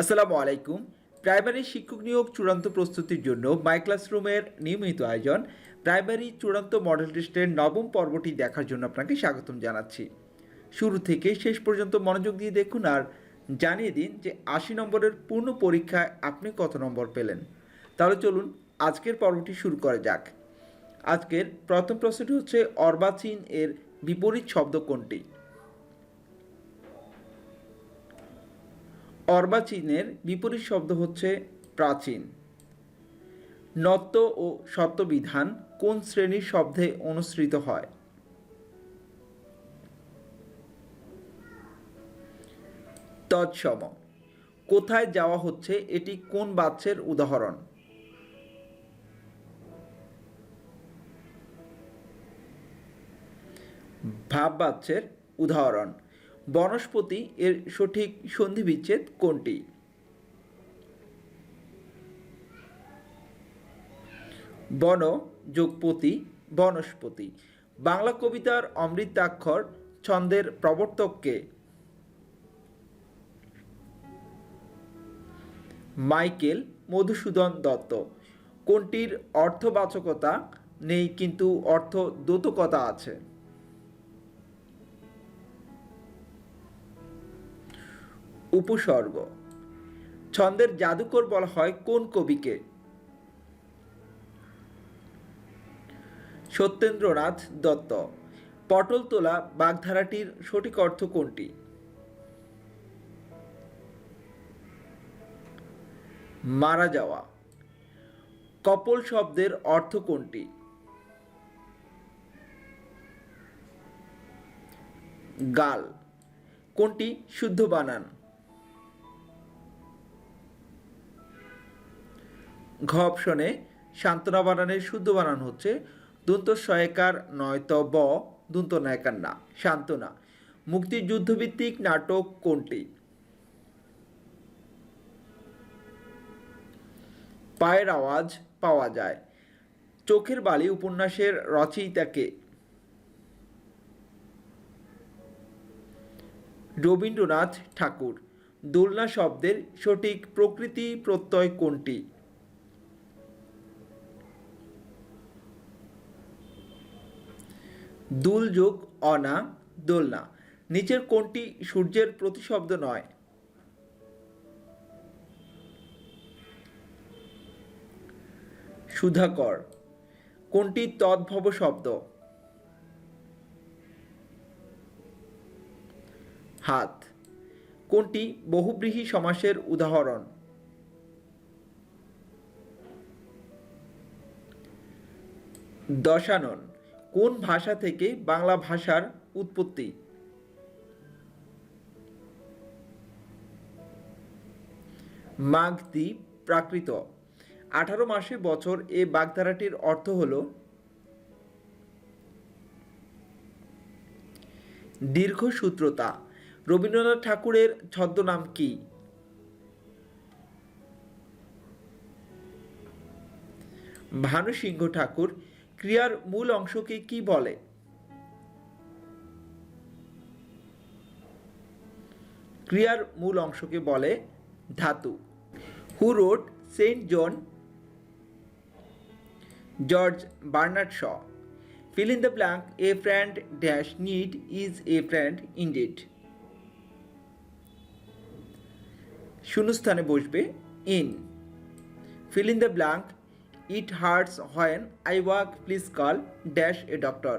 আসসালামু আলাইকুম। প্রাইমারি শিক্ষক নিয়োগ চূড়ান্ত প্রস্তুতির জন্য মাই ক্লাসরুমের নিয়মিত আয়োজন প্রাইমারি চূড়ান্ত মডেল টেস্টের নবম পর্বটি দেখার জন্য আপনাকে স্বাগতম জানাচ্ছি। শুরু থেকে শেষ পর্যন্ত মনোযোগ দিয়ে দেখুন আর জানিয়ে দিন যে ৮০ নম্বরের পূর্ণ পরীক্ষায় আপনি কত নম্বর পেলেন। তাহলে চলুন আজকের পর্বটি শুরু করা যাক। আজকের প্রথম প্রশ্নটি হচ্ছে অর্বাচীন এর বিপরীত শব্দ কোনটি? অর্বাচীনের বিপরীত শব্দ হচ্ছে প্রাচীন। নত্য ও সত্যবিধান কোন শ্রেণীর শব্দে অনুসৃত হয়? তৎসম। কোথায় যাওয়া হচ্ছে এটি কোন বাচ্যের উদাহরণ? ভাব বাচ্যের উদাহরণ। বনস্পতি এর সঠিক সন্ধিবিচ্ছেদ কোনটি? বন যোগ পতি বনস্পতি। বাংলা কবিতার অমৃতাক্ষর ছন্দের প্রবর্তক কে? মাইকেল মধুসূদন দত্ত। কোনটির অর্থবাচকতা নেই কিন্তু অর্থ দ্যোতকতা আছে? উপসর্গ। ছন্দের জাদুকর বলা হয় কোন কবিকে? সত্যেন্দ্রনাথ দত্ত। পটল তোলা বাগধারাটির সঠিক অর্থ কোনটি? মারা যাওয়া। কপল শব্দের অর্থ কোনটি? গাল। কোনটি শুদ্ধ বানান? ঘ অপশনে সান্ত্বনা বানানের শুদ্ধ বানান হচ্ছে দন্ত সহায়কার নয়ত ব দন্ত নায়কার না, সান্ত্বনা। মুক্তিযুদ্ধভিত্তিক নাটক কোনটি? পায়ের আওয়াজ পাওয়া যায়। চোখের বালি উপন্যাসের রচয়িতা কে? রবীন্দ্রনাথ ঠাকুর। দোলনা শব্দের সঠিক প্রকৃতি প্রত্যয় কোনটি? দুল যোগ অনা দোলনা। নিচের কোনটি সূর্যের প্রতিশব্দ নয়? সুধাকর। কোনটি তদ্ভব শব্দ? হাত। কোনটি বহুব্রীহি সমাসের উদাহরণ? দশানন। কোন ভাষা থেকে বাংলা ভাষার উৎপত্তি? মাগধী প্রাকৃত। 18 মাসে বছর এ বাগধারাটির অর্থ হল দীর্ঘসূত্রতা। রবীন্দ্রনাথ ঠাকুরের ছদ্মনাম কি? ভানুসিংহ ঠাকুর। ক্রিয়ার মূল অংশকে কি বলে? ক্রিয়ার মূল অংশকে বলে ধাতু। Who wrote Saint Joan? George Bernard Shaw. Fill in the blank. A friend dash need is a friend indeed. শূন্যস্থানে বসবে in. Fill in the blank. It hurts when I walk. Please call dash a doctor.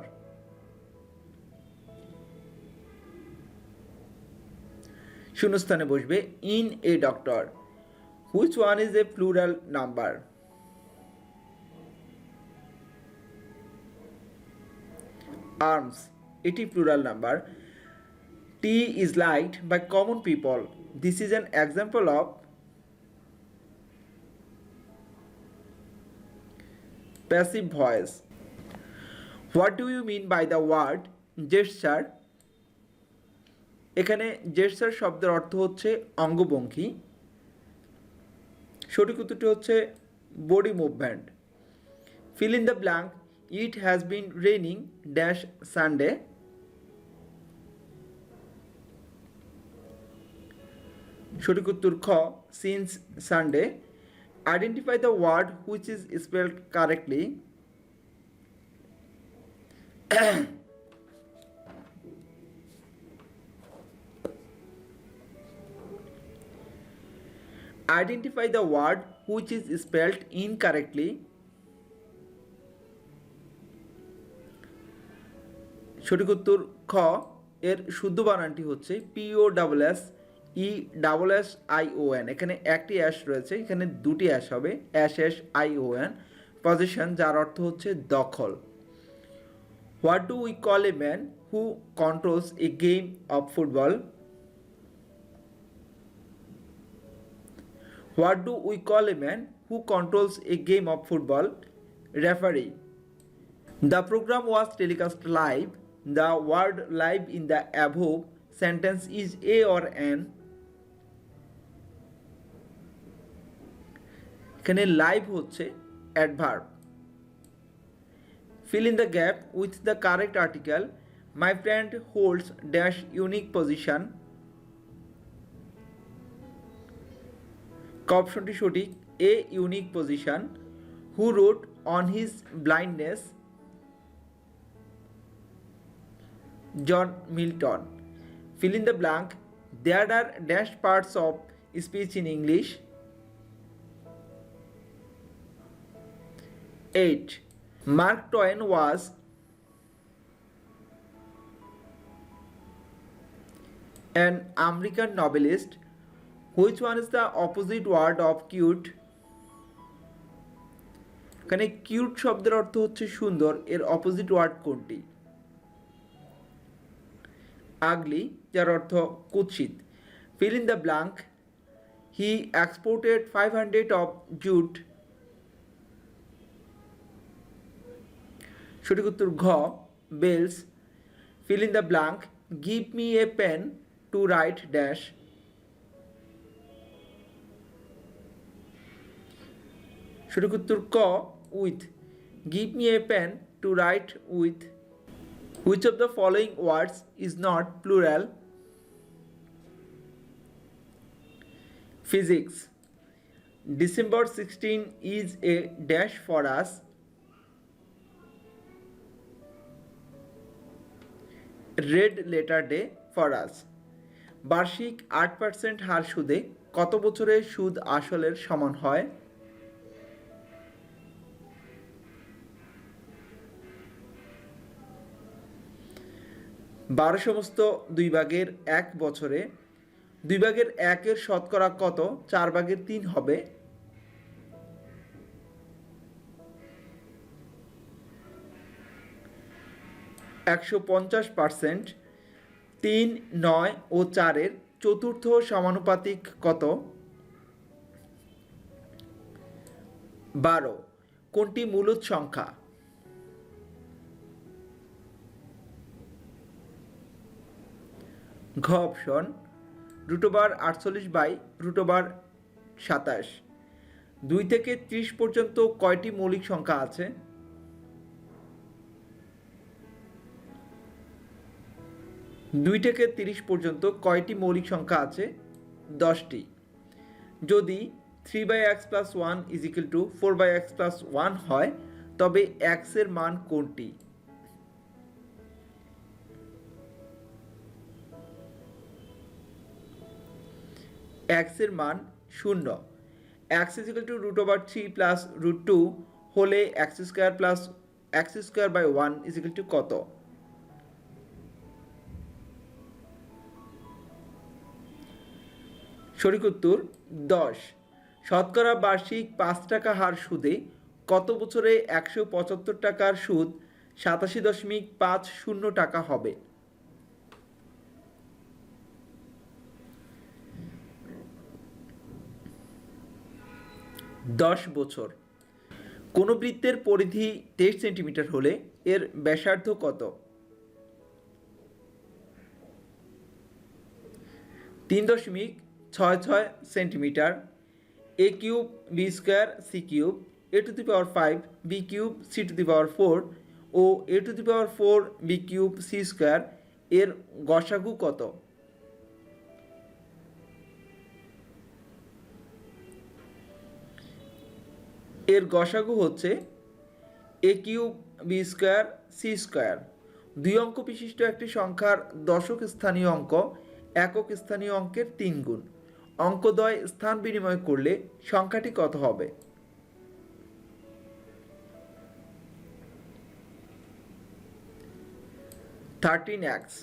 শূন্যস্থানে বসবে in a doctor. Which one is a plural number? Arms. এটি plural number. Tea is liked by common people. This is an example of passive voice. What do you mean by the word gesture? এখানে gesture শব্দের অর্থ হচ্ছে অঙ্গভঙ্গি। সঠিক উত্তরটি হচ্ছে body movement. Fill in the blank. It has been raining dash Sunday. সঠিক উত্তর খ since Sunday. Identify the word which is spelled correctly. Identify the word which is spelled incorrectly. সঠিক উত্তর খ এর শুদ্ধ বানানটি হচ্ছে POSSESSION। এখানে একটি অ্যাশ রয়েছে, এখানে দুটি অ্যাশ হবে, SSION। পজিশন, যার অর্থ হচ্ছে দখল। What do we call a man who controls A game of football? What do we call a man who controls a game of football? Referee. The program was telecast live. The word live in the above sentence is a or an. এখানে live হচ্ছে adverb. Fill in the gap with the correct article. My friend holds dash unique position. অপশনটি সঠিক, a unique position. Who wrote on his blindness? John Milton. Fill in the blank, there are dash parts of speech in English. 8. Mark Twain was an American novelist. Which one is the opposite word of cute? এখানে cute শব্দের অর্থ হচ্ছে সুন্দর, এর opposite word কোনটি? আগলি, যার অর্থ কুৎসিত। Fill in the blank, he exported 500 of jute. সঠিক উত্তর ঘ bales. Fill in the blank, give me a pen to write dash. সঠিক উত্তর ক with. Give me a pen to write with. Which of the following words is not plural? Physics. December 16 is a dash for us. Red letter day for us. বার্ষিক 8% হার সুদে কত বছরে সুদ আসলের সমান হয়? 12 সমস্ত 2/1 বছরে 2/1 শতকরা কত 4/3 হবে? 150%। 3, 9 ও 4-এর চতুর্থ সমানুপাতিক কত? 12। কোনটি মূলদ সংখ্যা? ঘ অপশন √48/√27। 2 থেকে 30 পর্যন্ত কয়টি মৌলিক সংখ্যা আছে? 2 থেকে 30 পর্যন্ত কয়টি মৌলিক সংখ্যা আছে? 10টি। যদি 3/x + 1 = 4/x + 1 হয় তবে x এর মান কোনটি? x এর মান 0। x = √3 + √2 হলে x² + x²/1 = কত? সঠিক উত্তর 10। শতকরা বার্ষিক 5 টাকা হার সুদে কত বছরে 175 টাকার সুদ 87.50 টাকা হবে? 10 বছর। কোন বৃত্তের পরিধি 23 সেন্টিমিটার হলে এর ব্যাসার্ধ কত? 3.66 centimetre. a³ b² c³ a⁵ b³ c⁴ ও a⁴ b³ c² এর গসাগু কত? এর গসাগু হচ্ছে A cube B square C square. দুই অঙ্ক বিশিষ্ট একটি সংখ্যার দশক স্থানীয় অঙ্ক একক স্থানীয় অঙ্কের 3 গুণ। অঙ্কদ্বয় স্থান বিনিময় করলে সংখ্যাটি কত হবে? থার্টিন এক্স,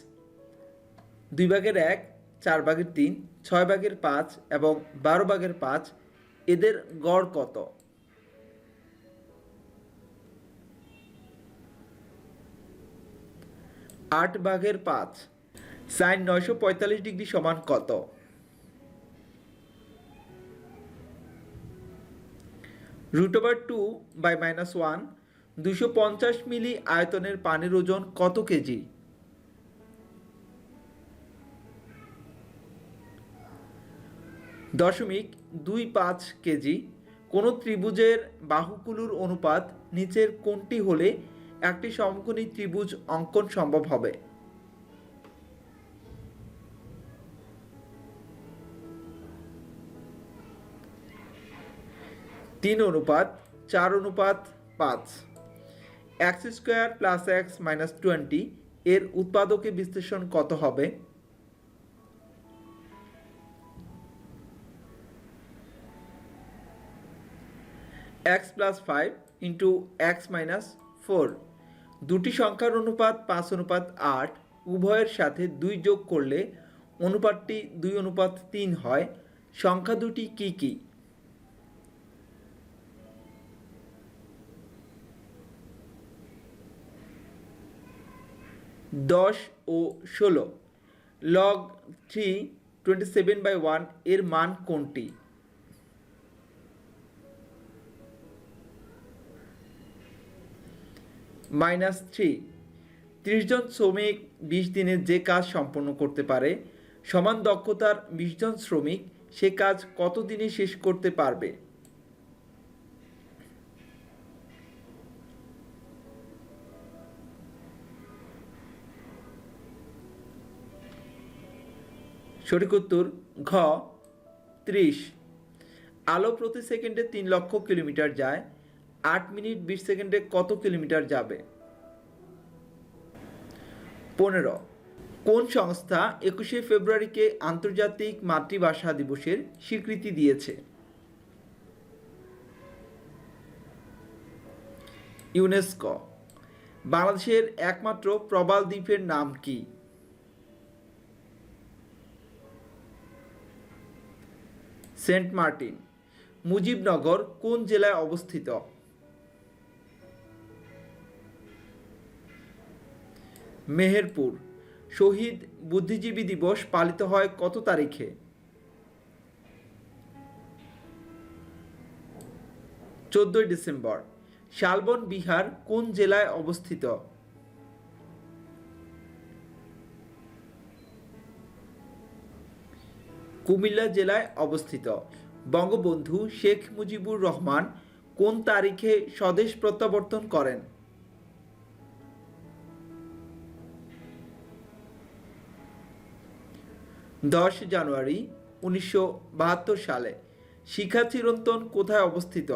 2/1, 4/3, 6/5 এবং 12/5 এদের গড় কত? আট ভাগের 5। সাইন 945 ডিগ্রি সমান কত? √2/-1। 250 মিলি আয়তনের পানির ওজন কত কেজি? দশমিক 25 কেজি। কোনো ত্রিভুজের বাহুগুলোর অনুপাত নিচের কোনটি হলে একটি সমকোণী ত্রিভুজ অঙ্কন সম্ভব হবে? 3:4:5। x² + x - 20 এর উৎপাদকে বিশ্লেষণ কত হবে? x + 5 × x - 4। দুটি সংখ্যার অনুপাত 5:8। উভয়ের সাথে 2 যোগ করলে অনুপাতটি 2:3 হয়। সংখ্যা দুটি কি কি? 10 ও 16। log 3 27/1 এর মান কোনটি? -3। 30 জন শ্রমিক 20 দিনে যে কাজ সম্পন্ন করতে পারে, সমান দক্ষতার 20 জন শ্রমিক সে কাজ কত দিনে শেষ করতে পারবে? সঠিক উত্তর ঘ 30। আলো প্রতি সেকেন্ডে 3 লক্ষ কিলোমিটার যায়। 8 মিনিট 20 সেকেন্ডে কত কিলোমিটার যাবে? 15। কোন সংস্থা 21শে ফেব্রুয়ারিকে আন্তর্জাতিক মাতৃভাষা দিবসের স্বীকৃতি দিয়েছে? ইউনেস্কো। বাংলাদেশের একমাত্র প্রবাল দ্বীপের নাম কি? Saint Martin. মুজিবনগর কোন জেলায় অবস্থিত? মেহেরপুর। শহীদ বুদ্ধিজীবী দিবস পালিত হয় কত তারিখে? 14 ডিসেম্বর। শালবন বিহার কোন জেলায় অবস্থিত? কুমিল্লা জেলায় অবস্থিত। বঙ্গবন্ধু শেখ মুজিবুর রহমান কোন তারিখে স্বদেশ প্রত্যাবর্তন করেন? 10 জানুয়ারি 1972 সালে। শিখা চিরন্তন কোথায় অবস্থিত?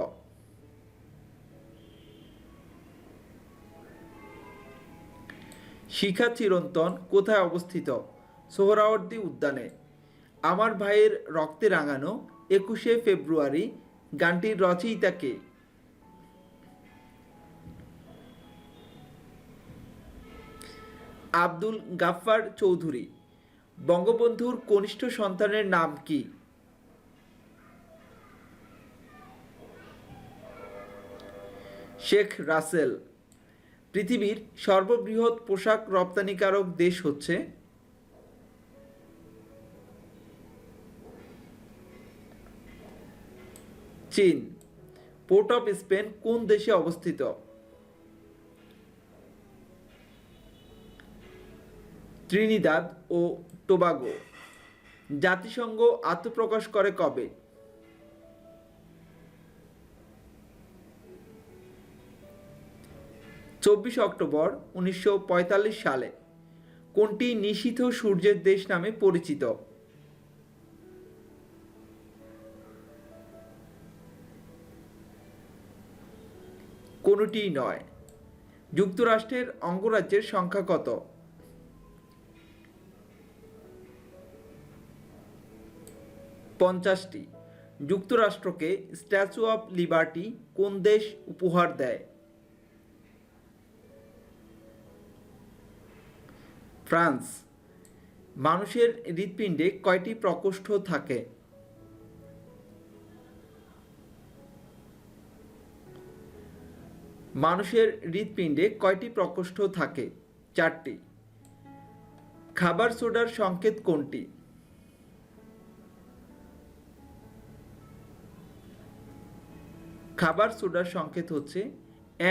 শিখা চিরন্তন কোথায় অবস্থিত? সোহরাওয়ার্দী উদ্যানে। আমার ভাইয়ের রক্তে রাঙানো 21শে ফেব্রুয়ারি গানটির রচয়িতা কে? আব্দুল গাফফার চৌধুরী। বঙ্গবন্ধুর কনিষ্ঠ সন্তানের নাম কি? শেখ রাসেল। পৃথিবীর সর্ববৃহৎ পোশাক রপ্তানিকারক দেশ হচ্ছে? চীন। পোর্ট অফ স্পেন কোন দেশে অবস্থিত? ত্রিনিদাদ ও টোবাগো। জাতিসংঘ আত্মপ্রকাশ করে কবে? 24 অক্টোবর 1945 সালে। কোনটি নিশীথ সূর্যের দেশ নামে পরিচিত? কোনোটিই নয়। যুক্তরাষ্ট্রের অঙ্গরাজ্যের সংখ্যা কত? 50টি। যুক্তরাষ্ট্রকে স্ট্যাচু অফ লিবার্টি কোন দেশ উপহার দেয়? ফ্রান্স। মানুষের হৃৎপিণ্ডে কয়টি প্রকোষ্ঠ থাকে? মানুষের হৃৎপিণ্ডে কয়টি প্রকোষ্ঠ থাকে? 4টি। খাবার সোডার সংকেত কোনটি? খাবার সোডার সংকেত হচ্ছে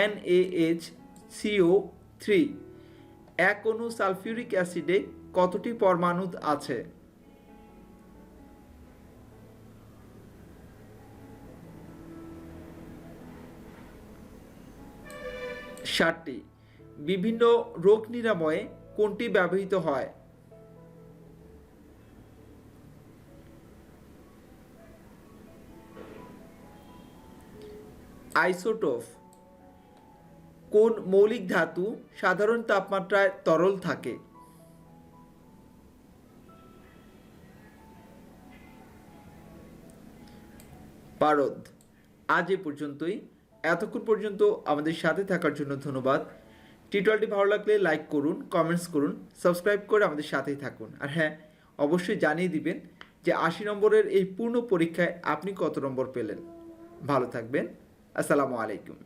NaHCO3। এক অণু সালফিউরিক অ্যাসিডে কতটি পরমাণু আছে? 60টি। বিভিন্ন রোগ নিরাময়ে কোনটি ব্যবহৃত হয়? আইসোটোপ। কোন মৌলিক ধাতু সাধারণ তাপমাত্রায় তরল থাকে? পারদ। আজ এ পর্যন্তই। এতক্ষণ পর্যন্ত আমাদের সাথে থাকার জন্য ধন্যবাদ। টিউটোরিয়ালটি ভালো লাগলে লাইক করুন, কমেন্টস করুন, সাবস্ক্রাইব করে আমাদের সাথেই থাকুন। আর হ্যাঁ, অবশ্যই জানিয়ে দিবেন যে 80 নম্বরের এই পূর্ণ পরীক্ষায় আপনি কত নম্বর পেলেন। ভালো থাকবেন। আসসালামু আলাইকুম।